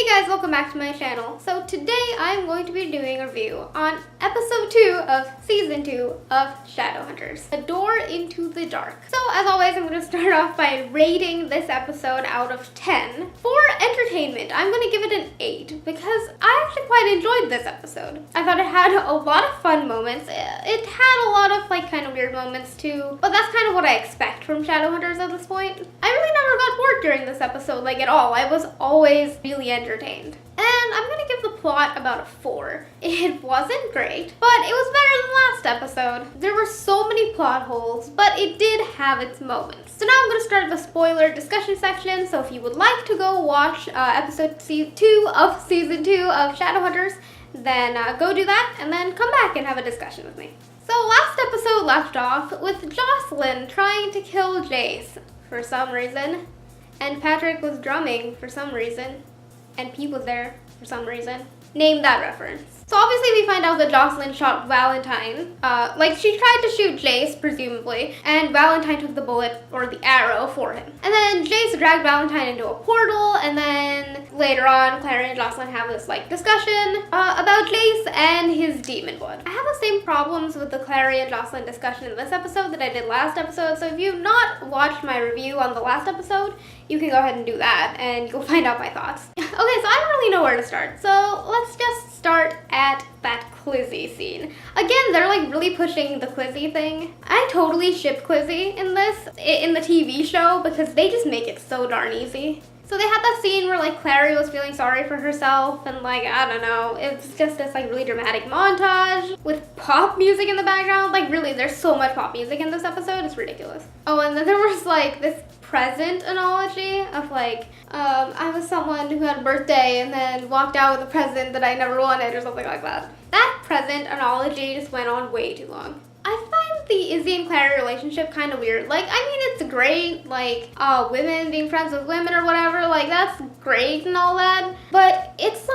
Hey guys, welcome back to my channel. So today I'm going to be doing a review on episode 2 of season 2 of Shadowhunters, A Door into the Dark. So as always, I'm going to start off by rating this episode out of 10. For entertainment, I'm going to give it an 8 because I actually quite enjoyed this episode. I thought it had a lot of fun moments. It had a lot of kind of weird moments too, but that's kind of what I expect from Shadowhunters at this point. I really never got bored during this episode at all. I was always really entertained. And I'm gonna give the plot about a 4. It wasn't great, but it was better than last episode. There were so many plot holes, but it did have its moments. So now I'm gonna start the spoiler discussion section, so if you would like to go watch episode 2 of season 2 of Shadowhunters, then go do that, and then come back and have a discussion with me. So last episode left off with Jocelyn trying to kill Jace for some reason, and Patrick was drumming for some reason, and Pete was there for some reason. Name that reference. So obviously we find out that Jocelyn shot Valentine. She tried to shoot Jace, presumably, and Valentine took the bullet, or the arrow, for him. And then Jace dragged Valentine into a portal, and then later on, Clary and Jocelyn have this, discussion about Jace and his demon blood. I have the same problems with the Clary and Jocelyn discussion in this episode that I did last episode, so if you've not watched my review on the last episode, you can go ahead and do that, and you'll find out my thoughts. Okay, so I don't really know where to start, so let's just start at that Clizzy scene. Again, they're really pushing the Clizzy thing. I totally ship Clizzy in the TV show, because they just make it so darn easy. So they had that scene where Clary was feeling sorry for herself, and I don't know, it's just this really dramatic montage with pop music in the background. Really, there's so much pop music in this episode, it's ridiculous. Oh, and then there was this present analogy of I was someone who had a birthday and then walked out with a present that I never wanted, or something like that. That present analogy just went on way too long. I find the Izzy and Clary relationship kind of weird. It's great, women being friends with women or whatever, that's great and all that, but it's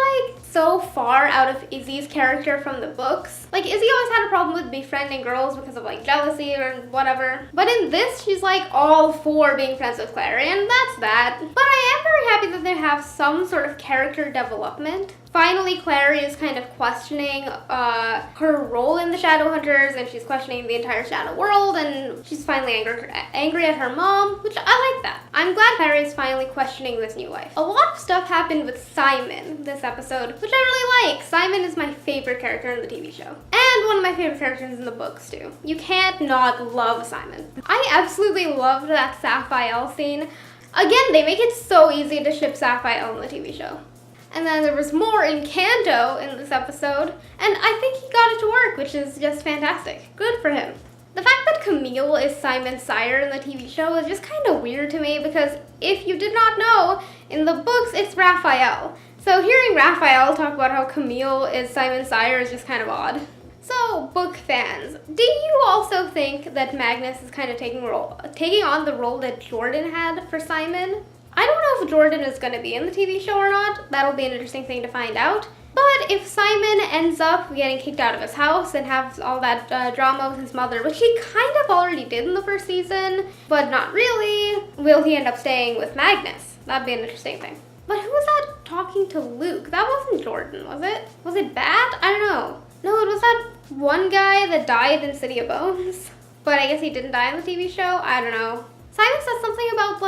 so far out of Izzy's character from the books. Izzy always had a problem with befriending girls because of jealousy or whatever, but in this she's all for being friends with Clary, and that's that. But I am very happy that they have some sort of character development. Finally, Clary is kind of questioning her role in the Shadowhunters, and she's questioning the entire Shadow world, and she's finally angry at her mom, which I like that. I'm glad Clary is finally questioning this new life. A lot of stuff happened with Simon this episode, which I really like. Simon is my favorite character in the TV show, and one of my favorite characters in the books too. You can't not love Simon. I absolutely loved that Sapphire scene. Again, they make it so easy to ship Sapphire in the TV show. And then there was more Encanto in this episode, and I think he got it to work, which is just fantastic. Good for him. The fact that Camille is Simon's sire in the TV show is just kind of weird to me, because if you did not know, in the books it's Raphael. So hearing Raphael talk about how Camille is Simon's sire is just kind of odd. So, book fans, do you also think that Magnus is kind of taking on the role that Jordan had for Simon? I don't know if Jordan is going to be in the TV show or not. That'll be an interesting thing to find out. But if Simon ends up getting kicked out of his house and has all that drama with his mother, which he kind of already did in the first season, but not really, will he end up staying with Magnus? That'd be an interesting thing. But who was that talking to Luke? That wasn't Jordan, was it? Was it Bat? I don't know. No, it was that one guy that died in City of Bones. But I guess he didn't die in the TV show? I don't know. Simon said something about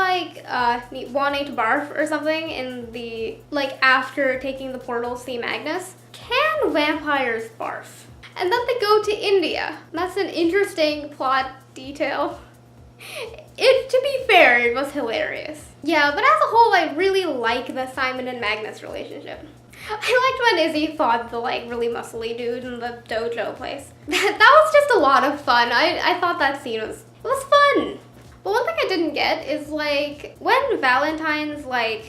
wanting to barf or something in the after taking the portal to see Magnus. Can vampires barf? And then they go to India. That's an interesting plot detail. To be fair, it was hilarious. Yeah, but as a whole, I really like the Simon and Magnus relationship. I liked when Izzy fought the really muscly dude in the dojo place. That was just a lot of fun. I thought that scene was fun. But one thing I didn't get is when Valentine's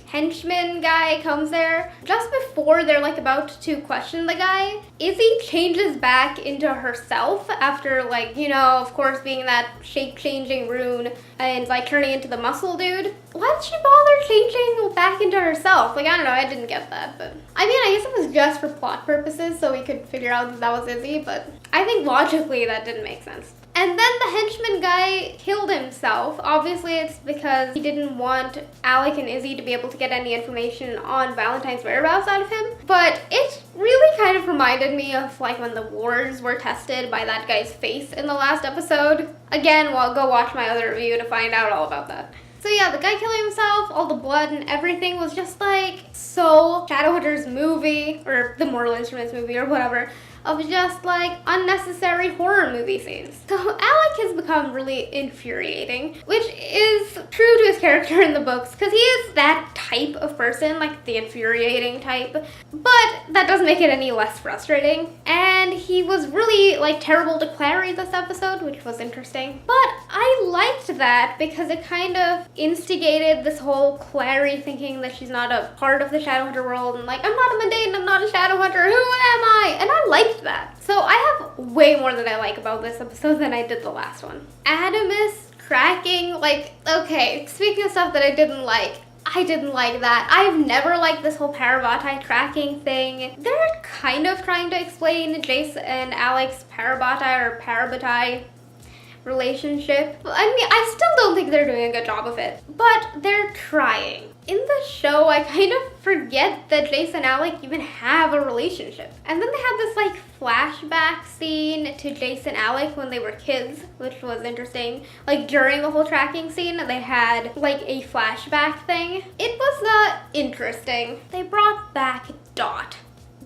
henchman guy comes there, just before they're about to question the guy, Izzy changes back into herself after of course being that shape-changing rune and turning into the muscle dude. Why did she bother changing back into herself? I don't know, I didn't get that, but I guess it was just for plot purposes so we could figure out that was Izzy, but I think logically that didn't make sense. And then the henchman guy killed himself. Obviously, it's because he didn't want Alec and Izzy to be able to get any information on Valentine's whereabouts out of him. But it really kind of reminded me of like when the wards were tested by that guy's face in the last episode. Again, well, go watch my other review to find out all about that. So yeah, the guy killing himself, all the blood and everything was just like so Shadowhunters movie, or the Mortal Instruments movie or whatever, of just like unnecessary horror movie scenes. So Alec has become really infuriating, which is true to his character in the books, because he is that type of person, like the infuriating type, but that doesn't make it any less frustrating. And he was really like terrible to Clary this episode, which was interesting. But I liked that because it kind of instigated this whole Clary thinking that she's not a part of the Shadowhunter world, and like, I'm not a mundane, I'm not a Shadowhunter, who am I? And I liked that. So I have way more that I like about this episode than I did the last one. Adamus cracking, like, okay, speaking of stuff that I didn't like that. I've never liked this whole Parabatai tracking thing. They're kind of trying to explain Jace and Alec's Parabatai or Parabatai relationship. I mean, I still don't think they're doing a good job of it, but they're trying. In the show, I kind of forget that Jace and Alec even have a relationship. And then they had this like flashback scene to Jace and Alec when they were kids, which was interesting. Like during the whole tracking scene, they had like a flashback thing. It was interesting. They brought back Dot.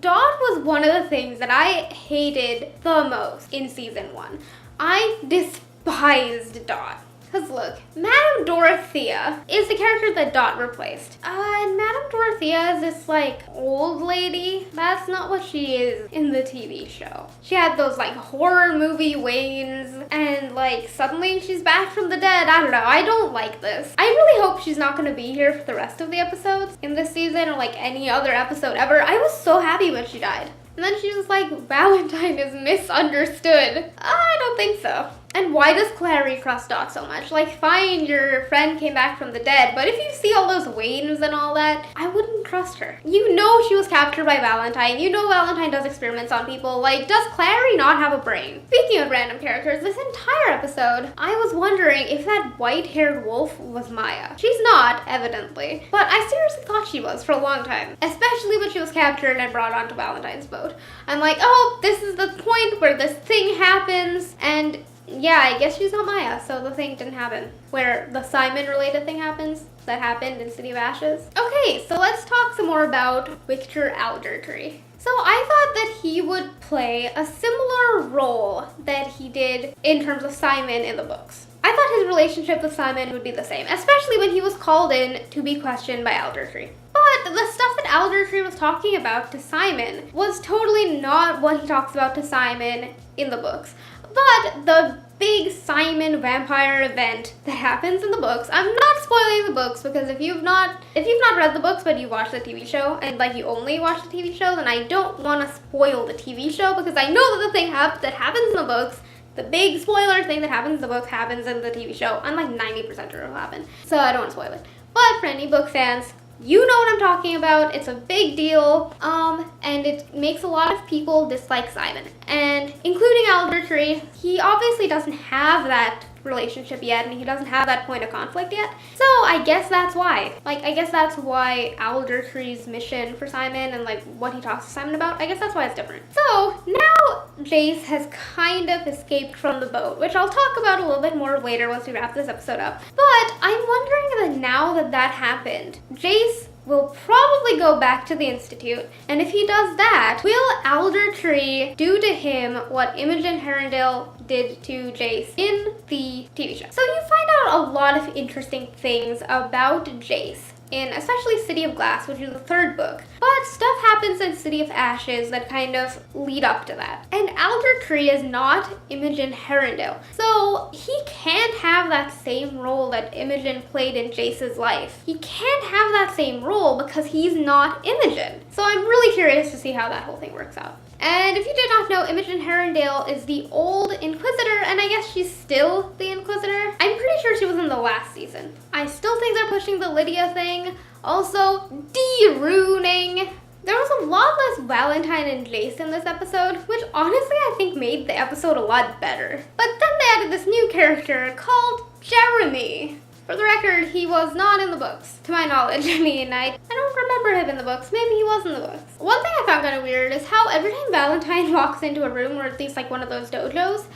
Dot was one of the things that I hated the most in season 1. I despised Dot. Because look, Madame Dorothea is the character that Dot replaced. And Madame Dorothea is this like old lady. That's not what she is in the TV show. She had those like horror movie wanes, and like suddenly she's back from the dead. I don't know, I don't like this. I really hope she's not going to be here for the rest of the episodes in this season or like any other episode ever. I was so happy when she died. And then she was like, Valentine is misunderstood. I don't think so. And why does Clary trust Dot so much? Like, fine, your friend came back from the dead, but if you see all those wanes and all that, I wouldn't trust her. You know she was captured by Valentine. You know Valentine does experiments on people. Like, does Clary not have a brain? Speaking of random characters, this entire episode, I was wondering if that white-haired wolf was Maya. She's not, evidently, but I seriously thought she was for a long time, especially when she was captured and brought onto Valentine's boat. I'm like, oh, this is the point where this thing happens, and yeah, I guess she's not Maya, so the thing didn't happen. Where the Simon-related thing happens, that happened in City of Ashes. Okay, so let's talk some more about Victor Aldertree. So I thought that he would play a similar role that he did in terms of Simon in the books. I thought his relationship with Simon would be the same, especially when he was called in to be questioned by Aldertree. But the stuff that Aldertree was talking about to Simon was totally not what he talks about to Simon in the books. But the big Simon vampire event that happens in the books, I'm not spoiling the books, because if you've not read the books but you watch the TV show, and like you only watch the TV show, then I don't want to spoil the TV show, because I know that the thing that happens in the books, the big spoiler thing that happens in the book happens in the TV show. I'm like 90% sure it'll happen, so I don't want to spoil it. But for any book fans, you know what I'm talking about. It's a big deal, and it makes a lot of people dislike Simon, and including Aldertree. He obviously doesn't have that relationship yet, and he doesn't have that point of conflict yet. So I guess that's why. I guess that's why Aldertree's mission for Simon and like what he talks to Simon about, I guess that's why it's different. So now Jace has kind of escaped from the boat, which I'll talk about a little bit more later once we wrap this episode up. But I'm wondering that now that that happened, Jace will probably go back to the Institute, and if he does that, will Aldertree do to him what Imogen Herondale did to Jace in the TV show? So you find out a lot of interesting things about Jace in especially City of Glass, which is the 3rd book. But stuff happens in City of Ashes that kind of lead up to that. And Aldertree is not Imogen Herondale, so he can't have that same role that Imogen played in Jace's life. He can't have that same role because he's not Imogen. So I'm really curious to see how that whole thing works out. And if you did not know, Imogen Herondale is the old Inquisitor, and I guess she's still the Inquisitor. I'm pretty sure she was in the last season. I still think they're pushing the Lydia thing. Also, de-runing. There was a a lot less Valentine and Jace in this episode, which honestly I think made the episode a lot better. But then they added this new character called Jeremy. For the record, he was not in the books, to my knowledge. I mean, I don't remember him in the books. Maybe he was in the books. One thing I found kind of weird is how every time Valentine walks into a room, or at least like one of those dojos,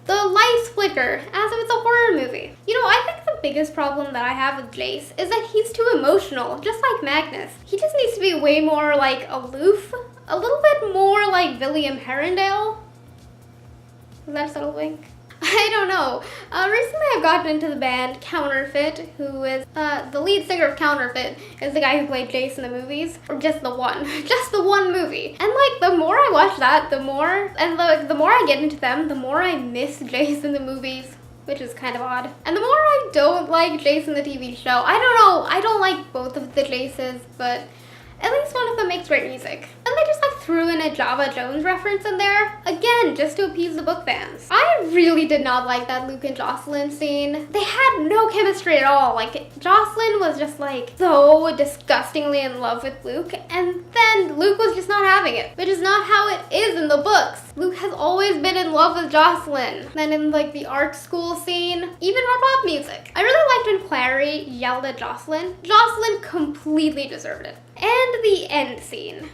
the lights flicker as if it's a horror movie. You know, I think the biggest problem that I have with Jace is that he's too emotional, just like Magnus. He just needs to be way more like aloof, a little bit more like William Herondale. Is that a subtle wink? I don't know. Recently I've gotten into the band Counterfeit, who is, the lead singer of Counterfeit is the guy who played Jace in the movies, or just the one movie. And like, the more I watch that, the more I get into them, the more I miss Jace in the movies, which is kind of odd. And the more I don't like Jace in the TV show. I don't know, I don't like both of the Jaces, but at least one of them makes great music. And they just like threw in a Java Jones reference in there, again, just to appease the book fans. I really did not like that Luke and Jocelyn scene. They had no chemistry at all. Like, Jocelyn was just like so disgustingly in love with Luke, and then Luke was just not having it, which is not how it is in the books. Luke has always been in love with Jocelyn. Then in like the art school scene, even pop music. I really liked when Clary yelled at Jocelyn. Jocelyn completely deserved it. And the end scene.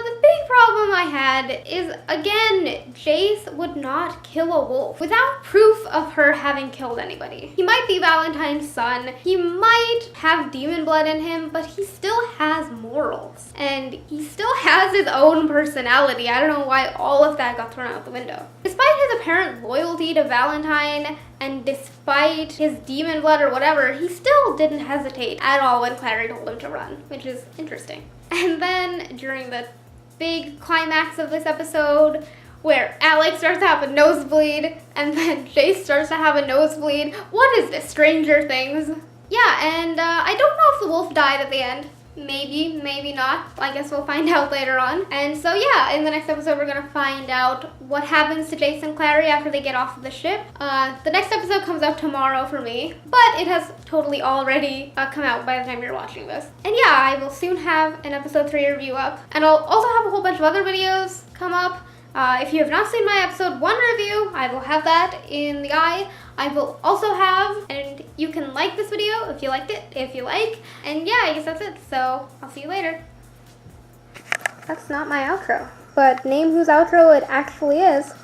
The big problem I had is, again, Jace would not kill a wolf without proof of her having killed anybody. He might be Valentine's son, he might have demon blood in him, but he still has morals. And he still has his own personality. I don't know why all of that got thrown out the window. Despite his apparent loyalty to Valentine, and despite his demon blood or whatever, he still didn't hesitate at all when Clary told him to run, which is interesting. And then during the big climax of this episode, where Alex starts to have a nosebleed, and then Jace starts to have a nosebleed. What is this, Stranger Things? Yeah, and I don't know if the wolf died at the end. Maybe, maybe not. I guess we'll find out later on. And so yeah, in the next episode we're gonna find out what happens to Jace and Clary after they get off of the ship. The next episode comes out tomorrow for me, but it has totally already come out by the time you're watching this. And yeah, I will soon have an episode 3 review up, and I'll also have a whole bunch of other videos come up. If you have not seen my episode 1 review, I will have that in the eye. I will also have, and you can like this video if you liked it, if you like. And yeah, I guess that's it. So I'll see you later. That's not my outro. But name whose outro it actually is.